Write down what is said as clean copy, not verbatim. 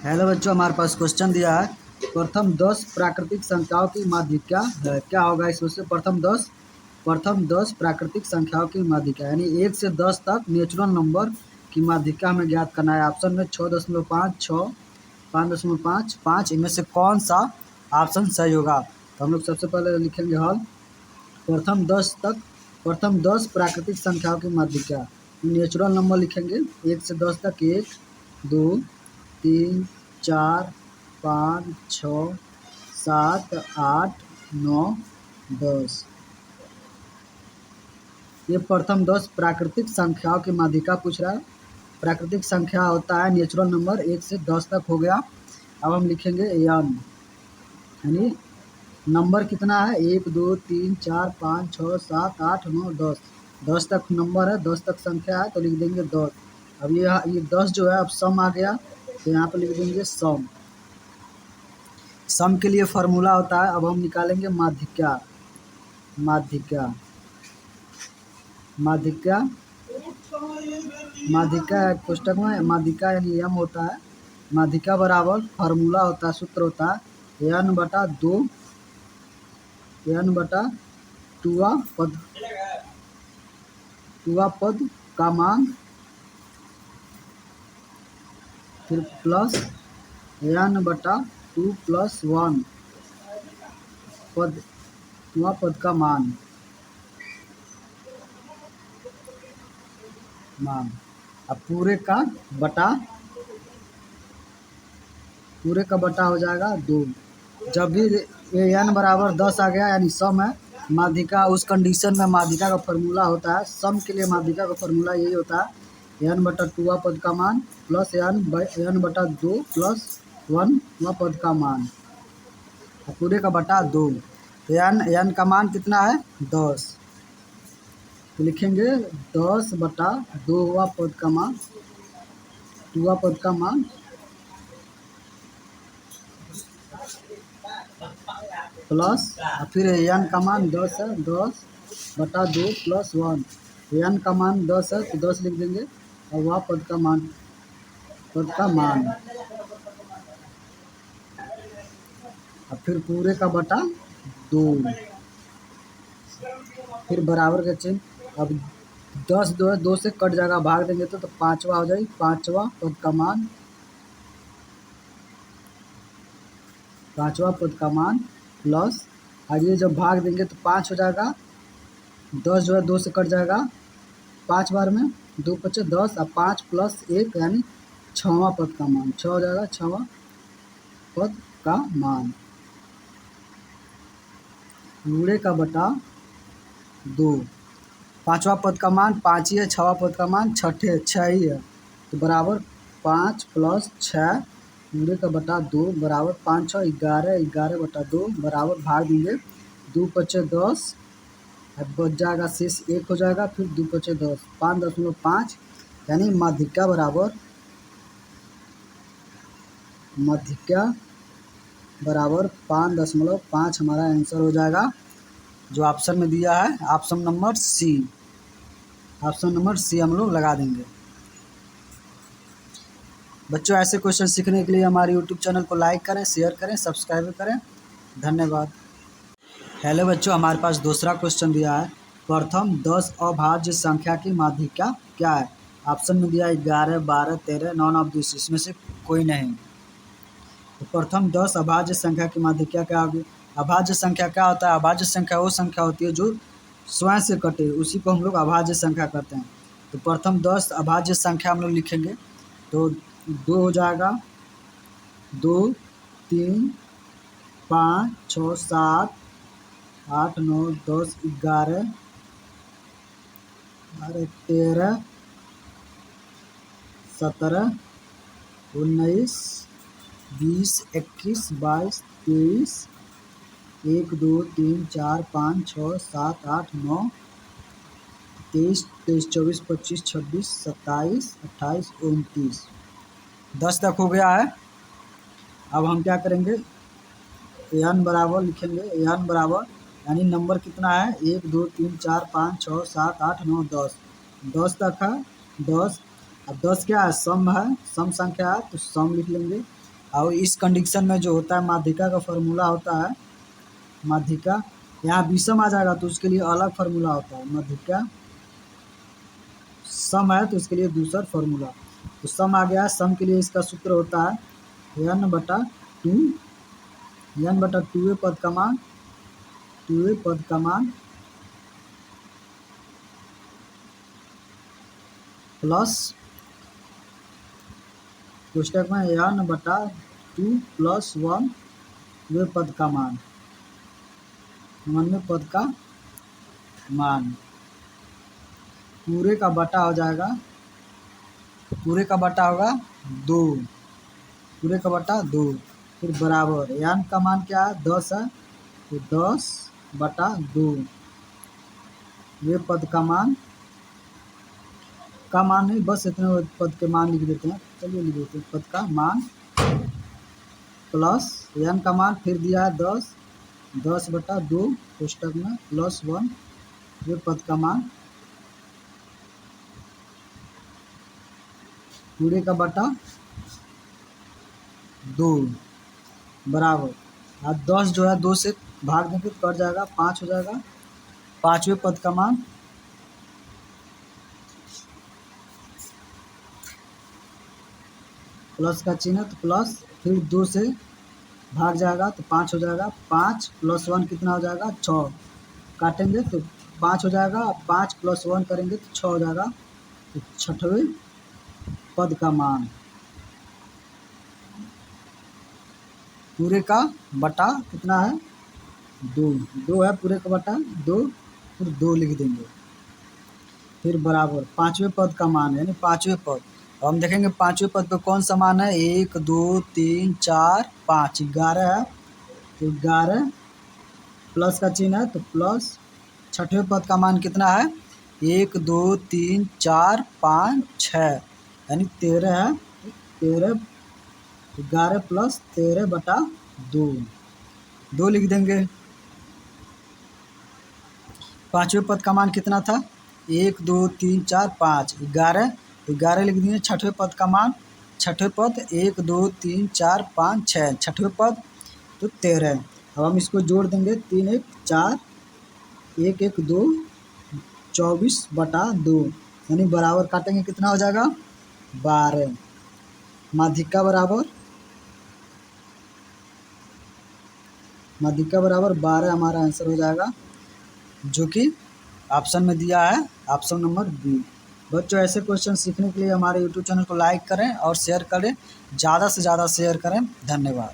Hello बच्चों, हमारे पास question दिया है। प्रथम 10 प्राकृतिक संख्याओं की माध्यिका है। क्या होगा इसमें से? प्रथम दस प्राकृतिक संख्याओं की माध्यिका यानी 1 से 10 तक नेचुरल नंबर की माध्यिका हमें ज्ञात करना है। ऑप्शन में 6.5, 6, 5.5, 5, इनमें से कौन सा ऑप्शन सही होगा? तो हम लोग सबसे पहले लिखेंगे हल। प्रथम 10 तक प्रथम 10 प्राकृतिक संख्याओं की माध्यिका नेचुरल नंबर लिखेंगे 1 से 10 तक। 1, 2, 3, 4, 5, 6, 7, 8, 9, 10। ये प्रथम 10 प्राकृतिक संख्याओं की माध्यिका पूछ रहा है। प्राकृतिक संख्या होता है नेचुरल नंबर 1 से 10 तक हो गया। अब हम लिखेंगे एन, यानी नंबर कितना है? 1, 2, 3, 4, 5, 6, 7, 8, 9, 10। 10 तक नंबर है, 10 तक संख्या है, तो लिख देंगे 10। अब ये 10 जो है अब सम आ गया, तो यहाँ पर लिख देंगे सम। सम के लिए फार्मूला होता है। अब हम निकालेंगे माध्यिका। माध्यिका माध्यिका माध्यिका कोष्टक में माध्यिका यानी एम होता है। माध्यिका बराबर फार्मूला होता है, सूत्र होता है n/2, टूवा पद का मान, फिर प्लस n/2 + 1 पद, टूवा पद का मान। अब पूरे का बटा हो जाएगा 2। जब भी n बराबर 10 आ गया यानी सम है माध्यिका, उस कंडीशन में माध्यिका का फार्मूला होता है। सम के लिए माध्यिका का फार्मूला यही होता है n/2 पद का मान प्लस n/2 + 1 पद का मान, पूरे का बटा 2। तो n का मान कितना है? 10। तो लिखेंगे 10/2 हुआ पद का मान, टूवा पद का मान, प्लस फिर n का मान 10 है, 10/2 + 1। n का मान 10 है तो 10 लिख देंगे, और वह पद का मान और फिर पूरे का बटा 2, फिर बराबर का चिन्ह। अब 10 जो है 2 से कट जाएगा, भाग देंगे तो 5वां हो जाएगी, 5वां पद का मान, 5वां पद का मान प्लस, और ये जब भाग देंगे तो 5 हो जाएगा। 10 जो है 2 से कट जाएगा 5 बार में, 2 × 5 = 10, और 5 + 1 यानी 6वां पद का मान, 6 हो जाएगा 6वां पद का मान, पूरे का बटा 2। 5वां पद का मान 5 ही है, 6वां पद का मान 6 ही है, तो बराबर 5 + 6 पूरे का बटा 2 बराबर 5, 6, 11, 11/2 बराबर भाग देंगे। 2 × 5 = 10, अब बच जाएगा शेष 1 हो जाएगा, फिर 2 × 5 = 10, 5.5 यानी माध्यिका बराबर 5.5 हमारा आंसर हो जाएगा, जो ऑप्शन में दिया है, option number C. Option number C हम लोग लगा देंगे। बच्चों, ऐसे क्वेश्चन सीखने के लिए हमारे यूट्यूब चैनल को लाइक करें, शेयर करें, सब्सक्राइब करें। धन्यवाद। हेलो बच्चों, हमारे पास दूसरा क्वेश्चन दिया है। प्रथम 10 अभाज्य संख्या की माध्यिका क्या है? ऑप्शन में दिया 11, 12, 13, नॉन ऑफ दिस, इसमें से कोई नहीं। तो प्रथम 10 अभाज्य संख्या की माध्यिका क्या होगी? अभाज्य संख्या क्या होता है? अभाज्य संख्या वो संख्या होती है जो स्वयं से कटे, उसी को हम लोग अभाज्य संख्या कहते हैं। तो प्रथम 10 अभाज्य संख्या हम लोग लिखेंगे तो 2 हो जाएगा, 2, 3, 5, 6, 7, 8, 9, 10, 11, 13, 17, 19, 20, 21, 22, 23, 1, 2, 3, 4, 5, 6, 7, 8, 9, 23, 24, 25, 26, 27, 28, 29, 10 तक हो गया है। अब हम क्या करेंगे? n बराबर लिखेंगे, n बराबर यानी नंबर कितना है? 1, 2, 3, 4, 5, 6, 7, 8, 9, 10, 10 तक है 10। अब 10 क्या है? सम है, सम संख्या है, तो सम लिख लेंगे। और इस कंडीशन में जो होता है माध्यिका का फॉर्मूला होता है, माध्यिका यहाँ विषम आ जाएगा तो उसके लिए अलग फार्मूला होता है, माध्यिका सम है तो इसके लिए दूसरा फार्मूला। तो सम आ गया, सम के लिए इसका सूत्र होता है n/2, n/2 पद का मान, 2 पद का मान प्लस कोष्टक में n/2 प्लस 1 वे पद का मान, 1वें पद का मान, पूरे का बटा हो जाएगा, पूरे का बटा होगा 2, पूरे का बटा 2, फिर बराबर n का मान क्या है 10 है तो 10/2 वे पद का मान नहीं, बस इतने पद के मान लिख देते हैं, चलिए लिख देते हैं पद का मान प्लस n का मान फिर दिया है 10/2 कोष्टक में प्लस 1 वे पद का मान, पूरे का बटा 2 बराबर, अब 10 जो है 2 से भाग देंगे तो कट जाएगा, 5 हो जाएगा, 5वें पद का मान प्लस का चिन्ह तो प्लस, फिर 2 से भाग जाएगा तो 5 हो जाएगा, 5 + 1 कितना हो जाएगा 6, काटेंगे तो 5 हो जाएगा, 5 + 1 करेंगे तो 6 हो जाएगा, तो 6वें पद का मान, पूरे का बटा कितना है 2 है, पूरे का बटा 2, फिर 2 लिख देंगे, फिर बराबर 5वें पद का मान यानी 5वें पद। अब हम देखेंगे 5वें पद पे कौन सा मान है, 1 2 3 4 5, 11 है तो 11 प्लस का चिन्ह है तो प्लस, 6वें पद का मान कितना है 1 2 3 4 5 6 यानी 13 है, 13 11 प्लस 13/2, 2 लिख देंगे। 5वें पद का मान कितना था 1 2 3 4 5, 11 लिख दिए। 6वें पद का मान, 6वें पद 1 2 3 4 5 6, 6वें पद तो 13। अब हम इसको जोड़ देंगे, 3 1 4 1 1 2 24/2 यानी बराबर काटेंगे कितना हो जाएगा 12, माध्यिका बराबर 12 हमारा आंसर हो जाएगा, जो कि ऑप्शन में दिया है, ऑप्शन नंबर बी। बच्चों ऐसे क्वेश्चन सीखने के लिए हमारे यूट्यूब चैनल को लाइक करें और शेयर करें, ज़्यादा से ज़्यादा शेयर करें। धन्यवाद।